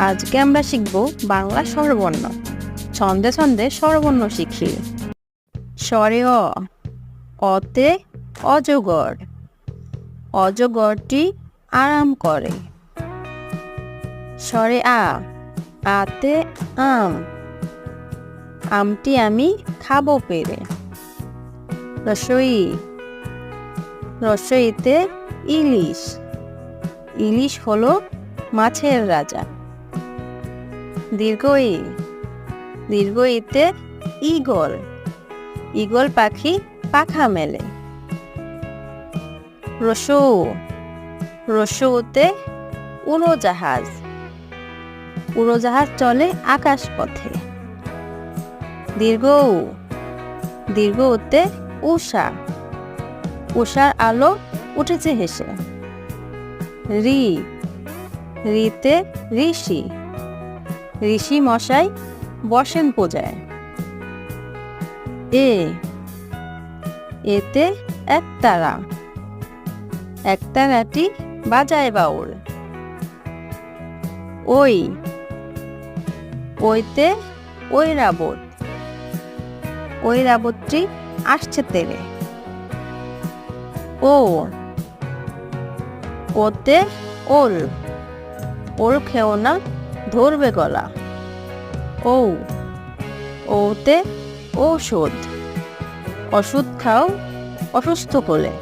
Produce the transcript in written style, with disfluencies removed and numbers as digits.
আজকে আমরা শিখব বাংলা স্বরবর্ণ। ছন্দে ছন্দে স্বরবর্ণ শিখি। স্বরে অ, অতে অজগর, অজগরটি আরাম করে। স্বরে আ, আতে আম, আমটি আমি খাবো পেরে। রসই, রসইতে ইলিশ, ইলিশ হলো মাছের রাজা। দীর্ঘই, দীর্ঘইতে ঈগল, ঈগল পাখি পাখা মেলে। রসৌ, রসৌতে উড়োজাহাজ, উড়োজাহাজ চলে আকাশ পথে। দীর্ঘ, দীর্ঘতে উষা, উষার আলো উঠেছে হেসে। রি, রিতে ঋষি, ঋষি মশাই বসেন পূজায়। এ, এতে একতারা, একতারাটি বাজায় বাউল। ওই, ওইতে ঐরাবত, ঐরাবতটি আসছে তেরে। ও, ওতে ওল, ওল খেও না ধরবে গলা। ও, ওতে ঔষধ, ওষুধ খাও অসুস্থ কোলে।